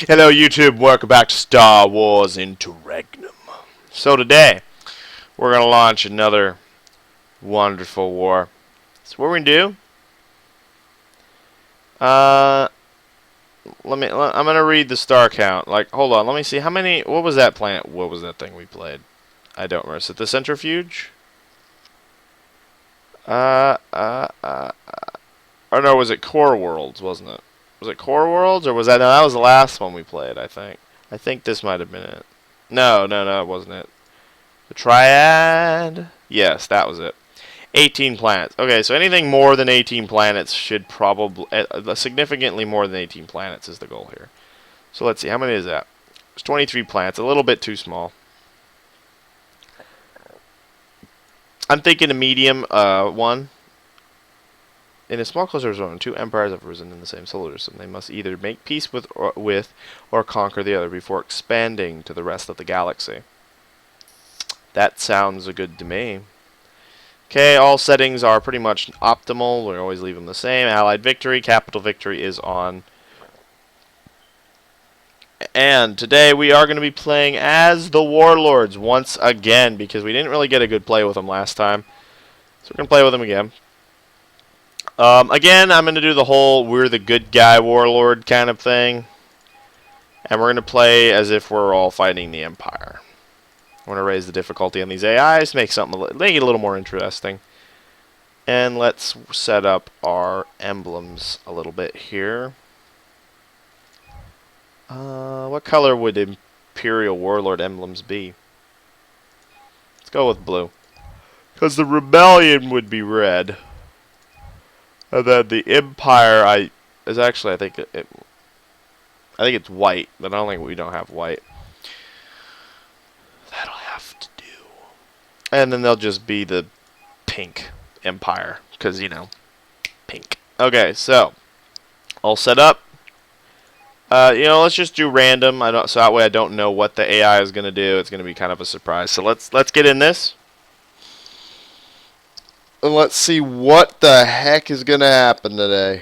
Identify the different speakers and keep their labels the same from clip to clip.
Speaker 1: Hello YouTube, welcome back to Star Wars Interregnum. So today, we're going to launch another wonderful war. So what we're going to do, I'm going to read the star count. Like, hold on, let me see, how many, what was that planet, what was that thing we played? I don't remember. Is it the Centrifuge? Or no, was it Core Worlds, wasn't it? Was it Core Worlds, or was that, no, that was the last one we played, I think. I think this might have been it. No, it wasn't it. The Triad? Yes, that was it. 18 planets. Okay, so anything more than 18 planets should probably... significantly more than 18 planets is the goal here. So let's see, how many is that? There's 23 planets, a little bit too small. I'm thinking a medium one. In a small closer zone, two empires have risen in the same solar system. They must either make peace with or conquer the other before expanding to the rest of the galaxy. That sounds good to me. Okay, all settings are pretty much optimal. We always leave them the same. Allied victory, capital victory is on. And today we are going to be playing as the Warlords once again, because we didn't really get a good play with them last time. So we're going to play with them again. Again, I'm going to do the whole we're the good guy warlord kind of thing. And we're going to play as if we're all fighting the Empire. I'm going to raise the difficulty on these AIs, make it a little more interesting. And let's set up our emblems a little bit here. What color would Imperial Warlord emblems be? Let's go with blue. Because the Rebellion would be red. And then the Empire is actually, I think it's white, but I don't think we don't have white. That'll have to do. And then they'll just be the pink Empire, because you know, pink. Okay, so all set up. You know, let's just do random. So that way I don't know what the AI is going to do. It's going to be kind of a surprise. So let's get in this. And let's see what the heck is going to happen today.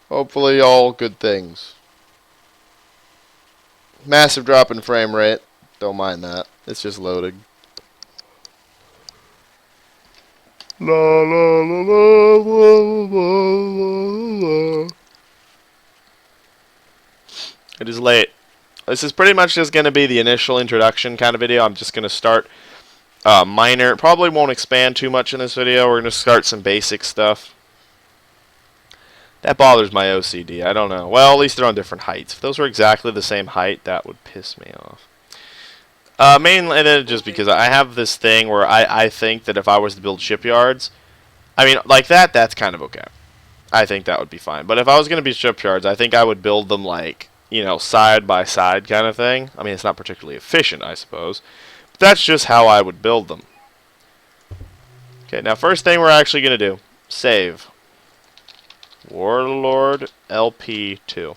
Speaker 1: Hopefully all good things. Massive drop in frame rate. Don't mind that. It's just loading. La la la la la la la. It is late. This is pretty much just going to be the initial introduction kind of video. I'm just going to start minor. Probably won't expand too much in this video. We're going to start some basic stuff. That bothers my OCD. I don't know. Well, at least they're on different heights. If those were exactly the same height, that would piss me off. Mainly just because I have this thing where I think that if I was to build shipyards, I mean, like that's kind of okay. I think that would be fine. But if I was going to be shipyards, I think I would build them like, you know, side by side kind of thing. I mean, it's not particularly efficient, I suppose. But that's just how I would build them. Okay, now first thing we're actually going to do, save. Warlord LP2.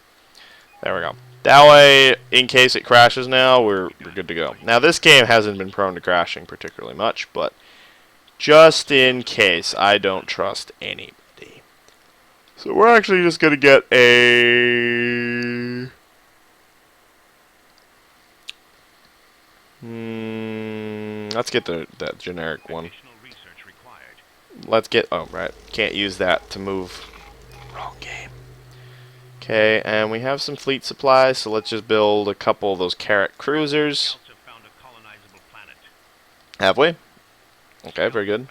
Speaker 1: There we go. That way, in case it crashes now, we're good to go. Now, this game hasn't been prone to crashing particularly much, but just in case, I don't trust anybody. So we're actually just going to get a... let's get that generic one. Let's get... Oh, right. Can't use that to move... Wrong game. Okay, and we have some fleet supplies, so let's just build a couple of those Carrot cruisers. Have we? Okay, very good.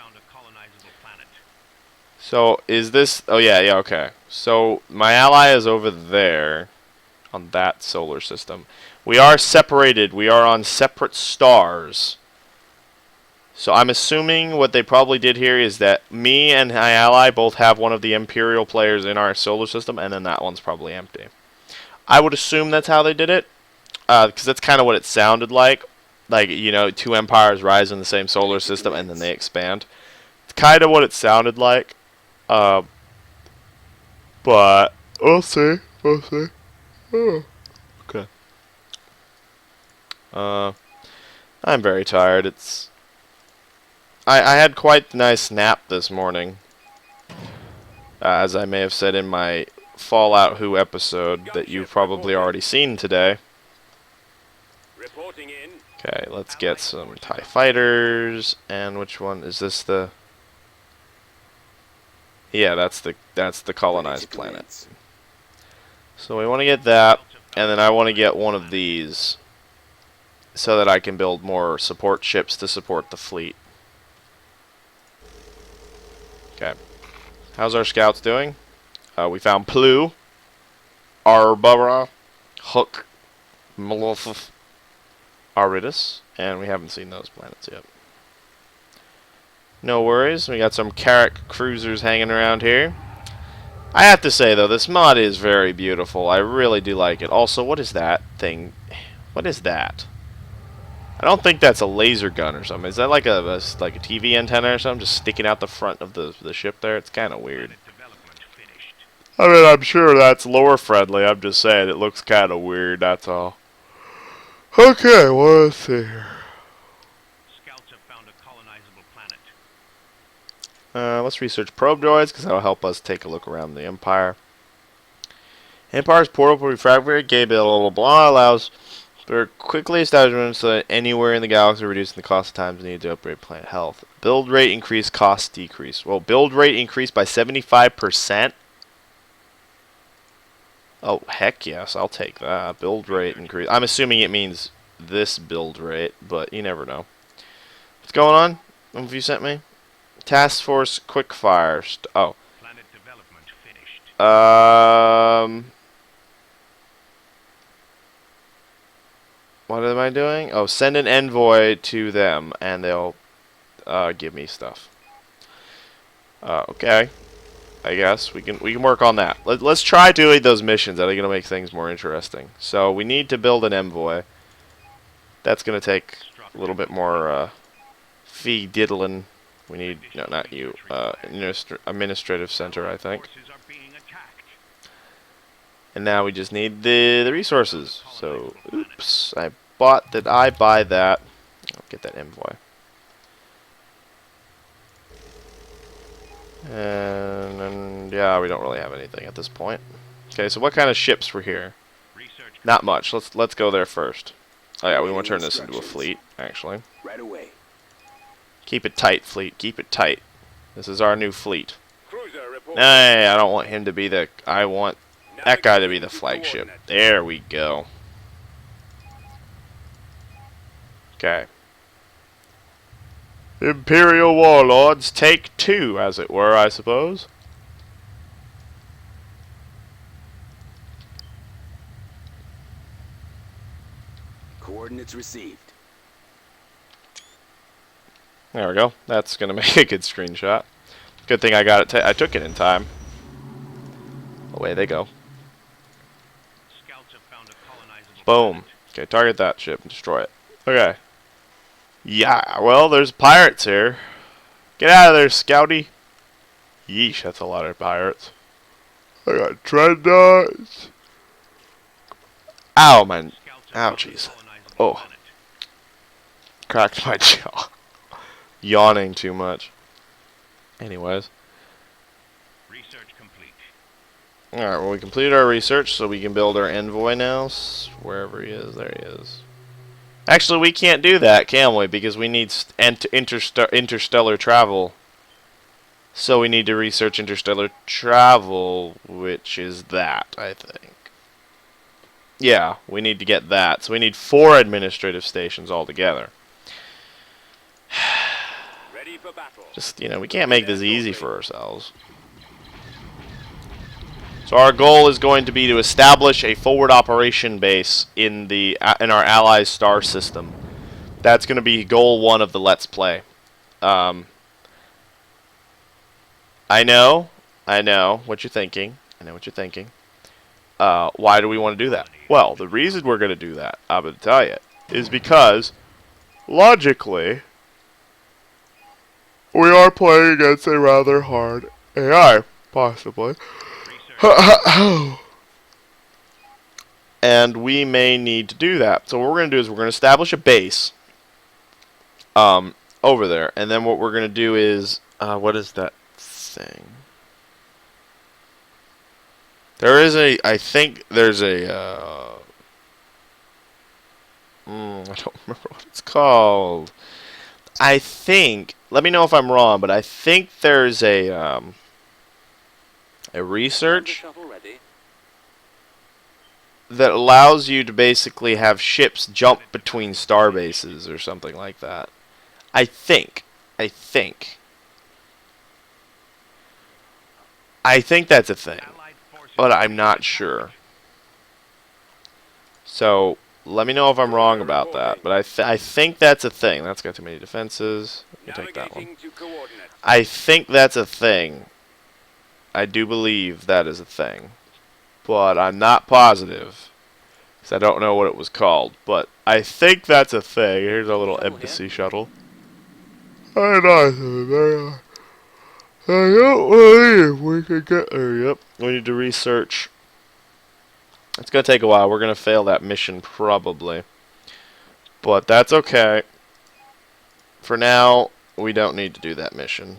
Speaker 1: So, is this... Oh, yeah, okay. So, my ally is over there on that solar system. We are separated. We are on separate stars. So I'm assuming what they probably did here is that me and my ally both have one of the Imperial players in our solar system, and then that one's probably empty. I would assume that's how they did it, because that's kind of what it sounded like. Like, you know, two empires rise in the same solar system, and then they expand. It's kind of what it sounded like. But we'll see. We'll see. Oh. Okay. I'm very tired. I had quite a nice nap this morning, as I may have said in my Fallout Who episode that you've probably already seen today. Okay, let's get some TIE fighters. And which one is this? The yeah, that's the colonized planet. So we want to get that, and then I want to get one of these so that I can build more support ships to support the fleet. Okay. How's our scouts doing? We found Plu, Arbara, Hook, Maluf, Aridus, and we haven't seen those planets yet. No worries, we got some Carrack cruisers hanging around here. I have to say though, this mod is very beautiful. I really do like it. Also, what is that thing? What is that? I don't think that's a laser gun or something. Is that like a TV antenna or something just sticking out the front of the ship there? It's kind of weird. I mean, I'm sure that's lore friendly. I'm just saying it looks kind of weird, that's all. Okay, well, let's see here.
Speaker 2: Scouts have found a colonizable planet.
Speaker 1: Let's research probe droids, because that'll help us take a look around the Empire. Empire's portable refractory blah blah blah allows for quickly establishment so that anywhere in the galaxy, reducing the cost of times needed to upgrade planet health. Build rate increase, cost decrease. Well, build rate increased by 75%. Oh, heck yes, I'll take that. Build rate increase. I'm assuming it means this build rate, but you never know. What's going on? What have you sent me? Task Force Quickfire. Oh.
Speaker 2: Planet development finished.
Speaker 1: What am I doing? Oh, send an envoy to them, and they'll give me stuff. Okay. I guess we can work on that. Let's try doing those missions. That are going to make things more interesting. So we need to build an envoy. That's going to take a little bit more fee diddling. We need no, not you. Administrative center, I think. And now we just need the resources. So, oops, I buy that. I'll get that envoy. And yeah, we don't really have anything at this point. Okay, so what kind of ships were here? Not much. Let's go there first. Oh yeah, we want to turn this into a fleet, actually.
Speaker 3: Right away.
Speaker 1: Keep it tight, fleet. Keep it tight. This is our new fleet. Hey, I don't want him to be the... I want that guy to be the flagship. There we go. Okay. Imperial Warlords, take two, as it were, I suppose.
Speaker 3: Coordinates received.
Speaker 1: There we go. That's going to make a good screenshot. Good thing I got it. I took it in time. Away they go.
Speaker 2: Scouts have found a colonizable
Speaker 1: Boom.
Speaker 2: planet.
Speaker 1: Okay, target that ship and destroy it. Okay. Yeah, well, there's pirates here. Get out of there, Scouty. Yeesh, that's a lot of pirates. I got dreadnoughts. Ow, man. Ouchies. Oh. Cracked my jaw. Yawning too much. Anyways.
Speaker 2: Research complete.
Speaker 1: Alright, well, we completed our research, so we can build our envoy now. Wherever he is, there he is. Actually, we can't do that, can we? Because we need interstellar travel. So we need to research interstellar travel, which is that, I think. Yeah, we need to get that. So we need 4 administrative stations altogether.
Speaker 3: Ready for battle.
Speaker 1: Just, you know, we can't make this easy for ourselves. So our goal is going to be to establish a forward operation base in our allies' star system. That's going to be goal 1 of the Let's Play. I know what you're thinking. Why do we want to do that? Well, the reason we're going to do that, I'm going to tell you, is because logically we are playing against a rather hard AI, possibly. And we may need to do that. So what we're going to do is we're going to establish a base over there. And then what we're going to do is, what is that thing? There is a. I think there's a. I don't remember what it's called. I think. Let me know if I'm wrong, but I think there's a research
Speaker 3: Shuttle ready.
Speaker 1: that allows you to basically have ships jump between star bases or something like that. I think. I think that's a thing,
Speaker 2: Allied forces
Speaker 1: but I'm not sure. So let me know if I'm wrong about that. But I think that's a thing. That's got too many defenses. We'll take that one.
Speaker 3: Navigating to coordinates.
Speaker 1: I think that's a thing. I do believe that is a thing, but I'm not positive because I don't know what it was called. But I think that's a thing. Here's our little
Speaker 3: Shuttle
Speaker 1: embassy
Speaker 3: here.
Speaker 1: shuttle. I don't believe we could get there. Yep. We need to research. It's gonna take a while. We're gonna fail that mission probably, but that's okay. For now, we don't need to do that mission.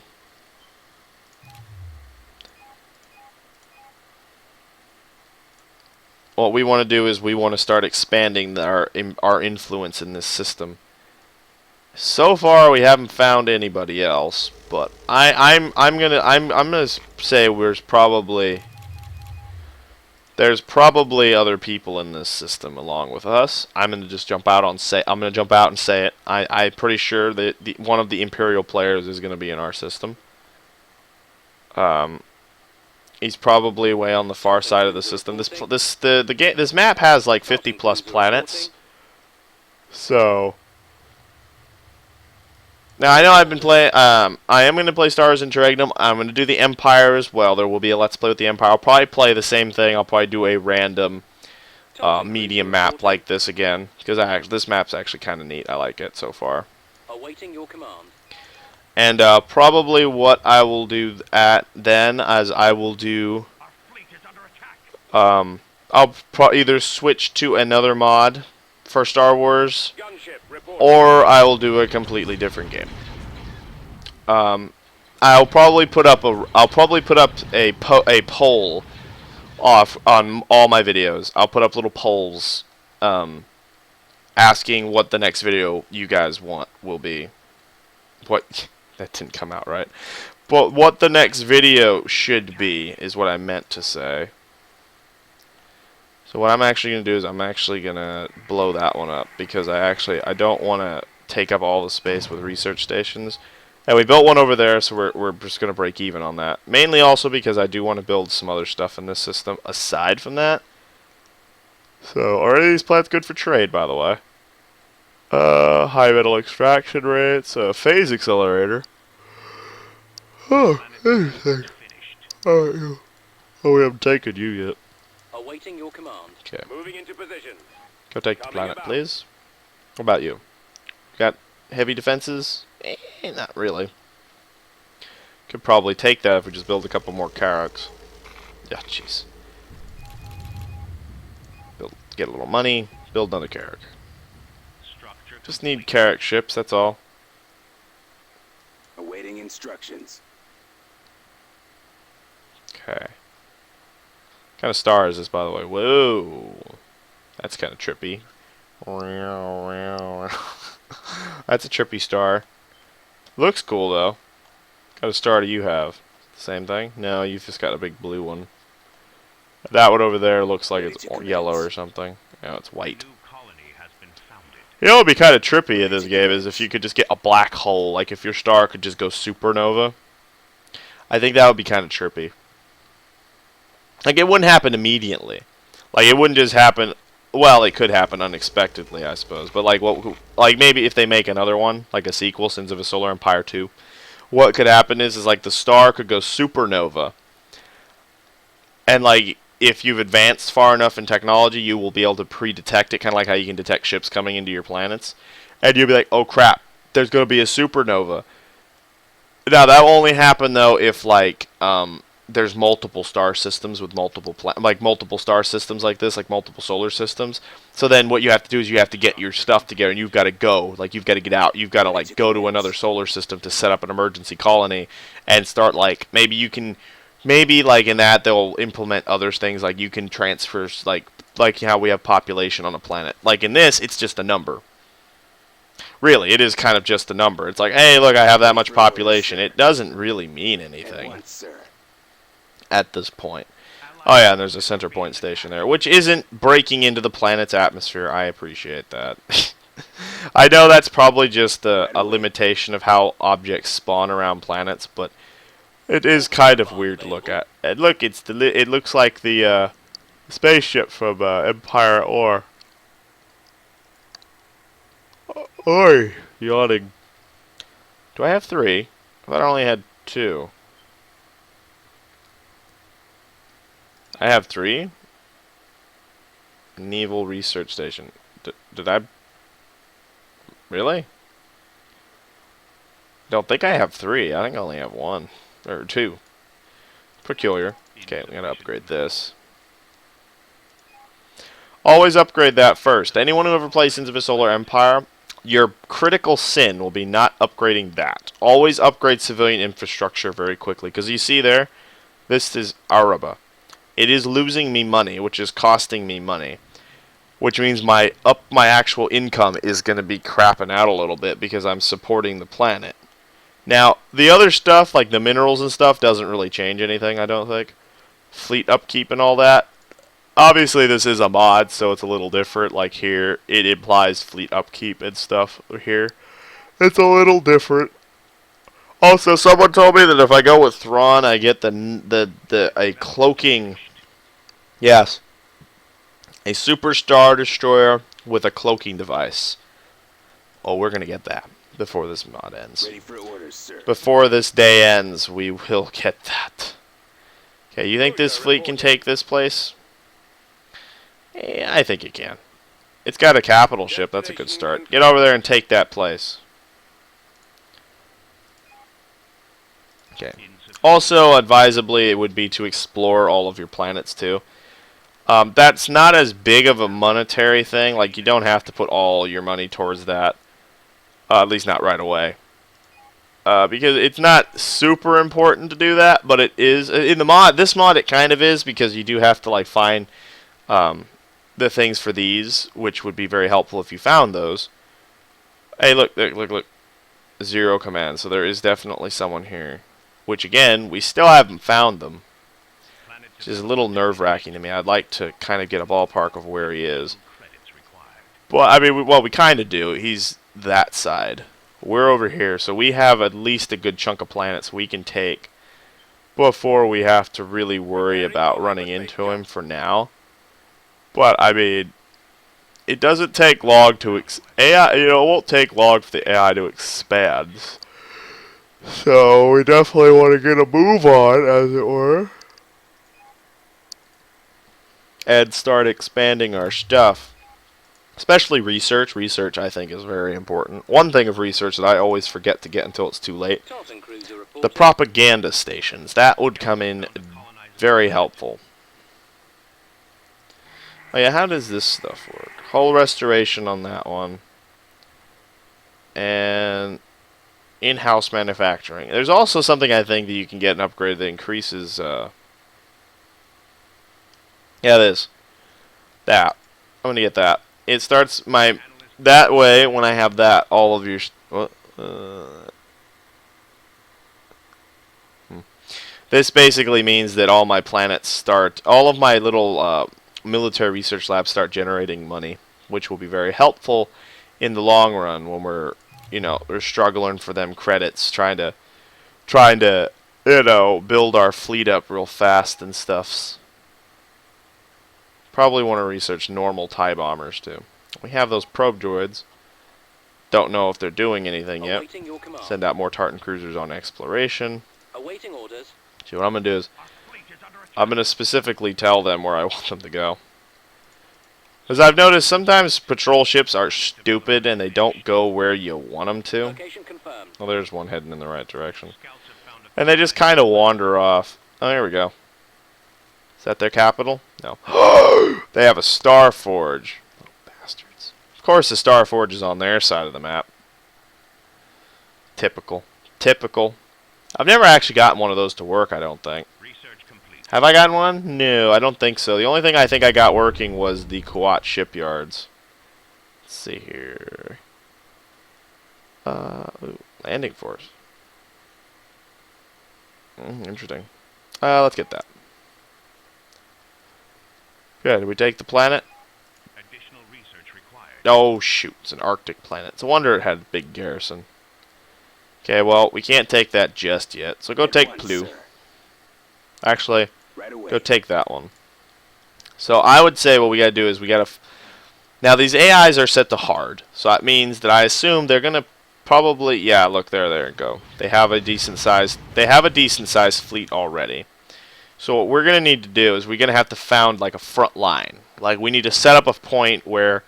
Speaker 1: What we want to do is we want to start expanding our influence in this system. So far, we haven't found anybody else, but I'm gonna say there's probably other people in this system along with us. I'm gonna just jump out and say it. I'm pretty sure that one of the Imperial players is gonna be in our system. He's probably way on the far side of the system. This map has like 50 plus planets. So now I know I've been playing. I am going to play Star Wars Interregnum. I'm going to do the Empire as well. There will be a Let's Play with the Empire. I'll probably play the same thing. I'll probably do a random medium map like this again because this map's actually kind of neat. I like it so far.
Speaker 3: Awaiting your command.
Speaker 1: And probably what I will do I will do.
Speaker 2: Our fleet is under attack.
Speaker 1: I'll either switch to another mod for Star Wars,
Speaker 3: Gunship report.
Speaker 1: or I will do a completely different game. I'll probably put up a poll off on all my videos. I'll put up little polls, asking what the next video you guys want will be. What that didn't come out right, but what the next video should be is what I meant to say. So what I'm actually going to do is I'm actually going to blow that one up because I don't want to take up all the space with research stations. And we built one over there, so we're just going to break even on that. Mainly also because I do want to build some other stuff in this system aside from that. So are these plants good for trade, by the way? High metal extraction rates, phase accelerator. Oh, anything. Oh, we haven't taken you yet.
Speaker 3: Awaiting your command.
Speaker 1: Okay.
Speaker 3: Moving into position.
Speaker 1: Go take the
Speaker 3: Coming
Speaker 1: planet,
Speaker 3: about.
Speaker 1: please. What about you? Got heavy defenses? Not really. Could probably take that if we just build a couple more Carracks. Yeah, jeez. Get a little money, build another Carrack.
Speaker 2: Structure
Speaker 1: Just need Carrack ships, that's all.
Speaker 3: Awaiting instructions.
Speaker 1: Okay. What kind of star is this, by the way? Whoa. That's kind of trippy. That's a trippy star. Looks cool, though. What kind of star do you have? Same thing? No, you've just got a big blue one. That one over there looks like it's yellow or something. No, it's white.
Speaker 2: new colony has been founded.
Speaker 1: You know what would be kind of trippy in this game is if you could just get a black hole. Like if your star could just go supernova. I think that would be kind of trippy. Like it wouldn't happen immediately. Like it wouldn't just happen. Well, it could happen unexpectedly, I suppose. But like maybe if they make another one, like a sequel, Sins of a Solar Empire 2, what could happen is like the star could go supernova. And like if you've advanced far enough in technology, you will be able to pre-detect it, kind of like how you can detect ships coming into your planets. And you'll be like, "Oh crap, there's going to be a supernova." Now that will only happen though if like there's multiple star systems with multiple multiple star systems like this, like multiple solar systems. So then what you have to do is you have to get your stuff together and you've got to go. Like you've got to get out. You've got to like go to another solar system to set up an emergency colony and start like maybe you can Maybe like in that they'll implement other things, like you can transfer like how we have population on a planet. Like in this, it's just a number. Really, it is kind of just a number. It's like, hey, look, I have that much population. It doesn't really mean anything at this point. Oh yeah, and there's a center point station there, which isn't breaking into the planet's atmosphere. I appreciate that. I know that's probably just a limitation of how objects spawn around planets, but it is kind of weird to look at. And look, it looks like the spaceship from Empire Or. Oi, yawning. Do I have 3? I thought I only had 2. I have 3? Naval Research Station. Did I... Really? Don't think I have 3. I think I only have 1. Or 2. Peculiar. Okay, we gotta upgrade this. Always upgrade that first. Anyone who ever plays Sins of a Solar Empire, your critical sin will be not upgrading that. Always upgrade civilian infrastructure very quickly. Because you see there, this is Araba. It is losing me money, which is costing me money. Which means my actual income is going to be crapping out a little bit because I'm supporting the planet. Now, the other stuff, like the minerals and stuff, doesn't really change anything, I don't think. Fleet upkeep and all that. Obviously, this is a mod, so it's a little different. Like here, it implies fleet upkeep and stuff here. It's a little different. Also, someone told me that if I go with Thrawn, I get a cloaking. Yes. A Super Star Destroyer with a cloaking device. Oh, we're going to get that before this mod ends.
Speaker 3: Ready for orders, sir.
Speaker 1: Before this day ends, we will get that. Okay, you think this fleet can take this place? Yeah, I think it can. It's got a capital ship. That's a good start. Get over there and take that place. Okay. Also, advisably, it would be to explore all of your planets, too. That's not as big of a monetary thing. Like, you don't have to put all your money towards that. At least not right away. Because it's not super important to do that, but it is. In the mod, this mod, it kind of is, because you do have to, like, find the things for these, which would be very helpful if you found those. Hey, look, look, look, look. 0 command, so there is definitely someone here. Which, again, we still haven't found them. Which is a little nerve-wracking to me. I'd like to kind of get a ballpark of where he is. Well, I mean, well, we kind of do. He's that side. We're over here, so we have at least a good chunk of planets we can take before we have to really worry about running into him for now. But, I mean, it doesn't take long to AI, it won't take long for the AI to expand. So, we definitely want to get a move on, as it were. And start expanding our stuff. Especially research. Research, I think, is very important. One thing of research that I always forget to get until it's too late. The propaganda stations. That would come in very helpful. Oh yeah, how does this stuff work? Hull restoration on that one. And in-house manufacturing. There's also something I think that you can get an upgrade that increases... Yeah, it is. That. I'm going to get that. It starts my... That way, when I have that, all of your... This basically means that all my planets start... All of my little military research labs start generating money, which will be very helpful in the long run when we're, we're struggling for them credits, trying to, build our fleet up real fast and stuffs. Probably want to research normal TIE bombers, too. We have those probe droids. Don't know if they're doing anything yet. Send out more Tartan cruisers on exploration.
Speaker 3: Awaiting orders.
Speaker 1: See, what I'm going to do is, I'm going to specifically tell them where I want them to go. Because I've noticed sometimes patrol ships are stupid and they don't go where you want them to.
Speaker 3: Location confirmed.
Speaker 1: Well, there's one heading in the right direction. And they just kind of wander off. Oh, here we go. Is that their capital? No. They have a Star Forge. Oh, bastards. Of course the Star Forge is on their side of the map. Typical. Typical. I've never actually gotten one of those to work, I don't think. Have I gotten one? No, I don't think so. The only thing I think I got working was the Kuwait shipyards. Let's see here. Ooh, landing force. Interesting. Let's get that. Yeah, did we take the planet?
Speaker 2: Additional research required.
Speaker 1: Oh, shoot. It's an Arctic planet. It's a wonder it had a big garrison. Okay, well, we can't take that just yet. So go
Speaker 3: At
Speaker 1: take
Speaker 3: once,
Speaker 1: Plu.
Speaker 3: sir.
Speaker 1: Actually,
Speaker 3: Right away.
Speaker 1: go take that one. So I would say what we gotta do is we gotta... Now, these AIs are set to hard. So that means that I assume they're gonna probably... Yeah, look, there you go. They have a decent sized fleet already. So what we're going to need to do is we're going to have to found like a front line. Like we need to set up a point where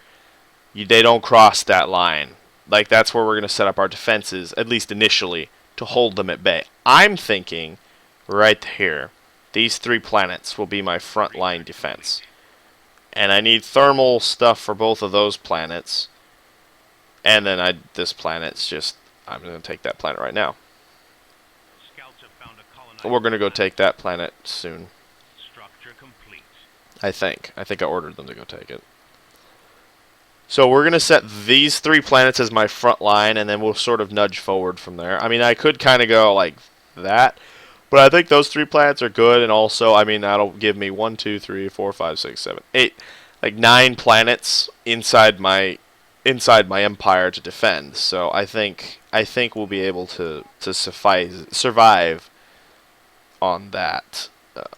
Speaker 1: they don't cross that line. Like that's where we're going to set up our defenses, at least initially, to hold them at bay. I'm thinking right here, these 3 planets will be my front line defense. And I need thermal stuff for both of those planets. And then this planet's just, I'm going to take that planet right now.
Speaker 2: Scouts have found a colonized
Speaker 1: We're going to go
Speaker 2: planet.
Speaker 1: take that planet soon.
Speaker 2: Structure complete.
Speaker 1: I think I ordered them to go take it. So we're going to set these 3 planets as my front line, and then we'll sort of nudge forward from there. I mean, I could kind of go like that, but I think those 3 planets are good, and also, I mean, that'll give me 1, 2, 3, 4, 5, 6, 7, 8, like 9 planets inside my empire to defend. So I think we'll be able to survive on that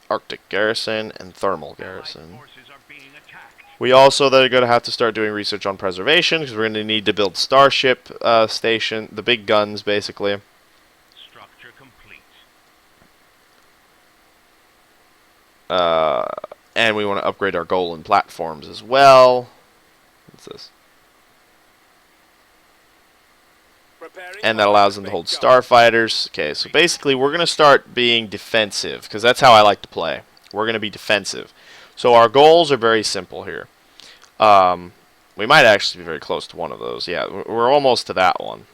Speaker 1: Arctic garrison and thermal garrison.
Speaker 2: Allied forces are being attacked.
Speaker 1: We also are going to have to start doing research on preservation because we're going to need to build Starship Station, the big guns basically.
Speaker 2: Structure complete.
Speaker 1: And we want to upgrade our Golan platforms as well. What's this?
Speaker 3: Preparing
Speaker 1: And that
Speaker 3: for
Speaker 1: allows them to hold
Speaker 3: go.
Speaker 1: starfighters. Okay, so basically we're going to start being defensive because that's how I like to play. We're going to be defensive. So our goals are very simple here. We might actually be very close to one of those. Yeah, we're almost to that one.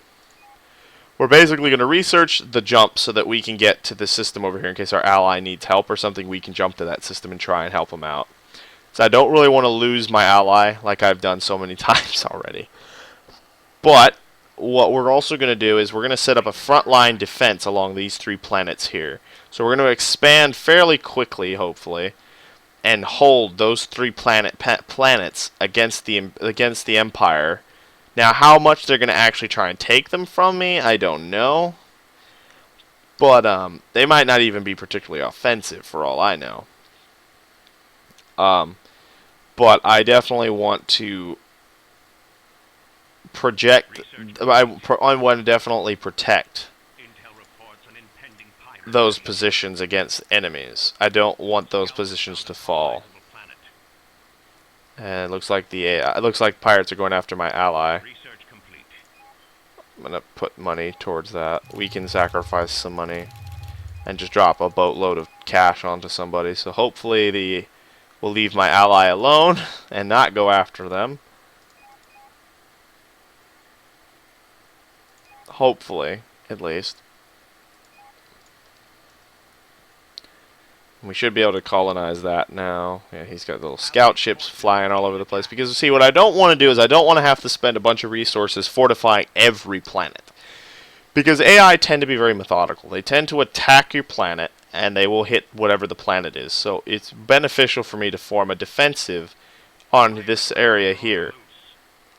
Speaker 1: We're basically going to research the jump so that we can get to the system over here in case our ally needs help or something. We can jump to that system and try and help them out. So I don't really want to lose my ally like I've done so many times already. But what we're also going to do is we're going to set up a frontline defense along these 3 planets here. So we're going to expand fairly quickly, hopefully, and hold those 3 planets against the Empire. Now, how much they're going to actually try and take them from me, I don't know. But they might not even be particularly offensive, for all I know. But I definitely want to project. I want to definitely protect
Speaker 2: Intel reports an impending pirate
Speaker 1: those
Speaker 2: invasion.
Speaker 1: positions against enemies. I don't want those
Speaker 2: Scouts
Speaker 1: positions
Speaker 2: found
Speaker 1: to
Speaker 2: a
Speaker 1: fall.
Speaker 2: colonizable planet.
Speaker 1: And it looks like it looks like pirates are going after my ally.
Speaker 2: Research complete.
Speaker 1: I'm gonna put money towards that. We can sacrifice some money and just drop a boatload of cash onto somebody. So hopefully we'll leave my ally alone and not go after them. Hopefully, at least. We should be able to colonize that now. Yeah, he's got little scout ships flying all over the place. Because, see, what I don't want to do is I don't want to have to spend a bunch of resources fortifying every planet. Because AI tend to be very methodical. They tend to attack your planet, and they will hit whatever the planet is. So it's beneficial for me to form a defensive on this area here.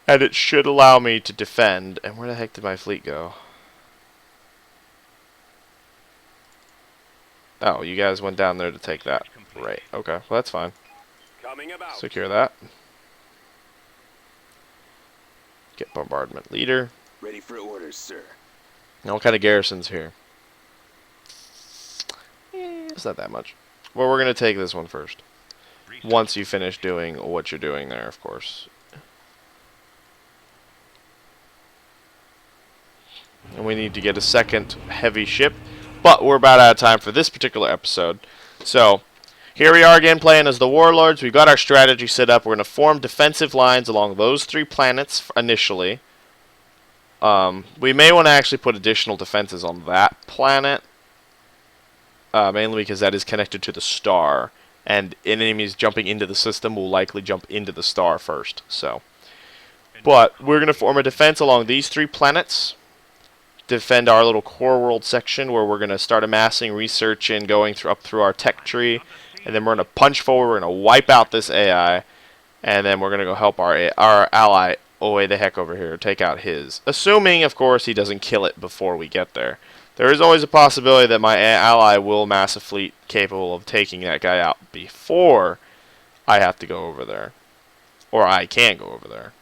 Speaker 1: And it should allow me to defend. And where the heck did my fleet go? Oh, you guys went down there to take that. Right, okay. Well, that's fine.
Speaker 3: Coming about.
Speaker 1: Secure that. Get bombardment leader.
Speaker 3: Ready for orders, sir.
Speaker 1: Now, what kind of garrison's here? It's not that much. Well, we're going to take this one first.
Speaker 2: Research
Speaker 1: Once you finish doing what you're doing there, of course. And we need to get a second heavy ship. But we're about out of time for this particular episode. So, here we are again playing as the Warlords. We've got our strategy set up. We're going to form defensive lines along those 3 planets initially. We may want to actually put additional defenses on that planet. mainly because that is connected to the star, and enemies jumping into the system will likely jump into the star first. So, but we're going to form a defense along these 3 planets, defend our little core world section where we're going to start amassing research and going up through our tech tree, and then we're going to punch forward, we're going to wipe out this AI, and then we're going to go help our ally away the heck over here, take out his. Assuming, of course, he doesn't kill it before we get there. There is always a possibility that my ally will mass a fleet capable of taking that guy out before I have to go over there. Or I can go over there.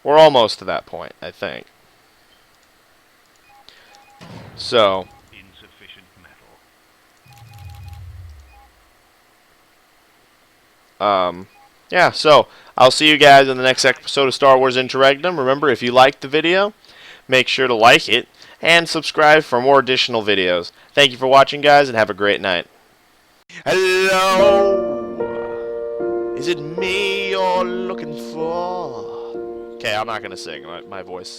Speaker 1: We're almost to that point, I think. So,
Speaker 2: Insufficient metal.
Speaker 1: yeah, so I'll see you guys in the next episode of Star Wars Interregnum. Remember, if you liked the video, make sure to like it and subscribe for more additional videos. Thank you for watching, guys, and have a great night. Hello? Is it me you're looking for? Okay, I'm not going to sing. My voice sucks.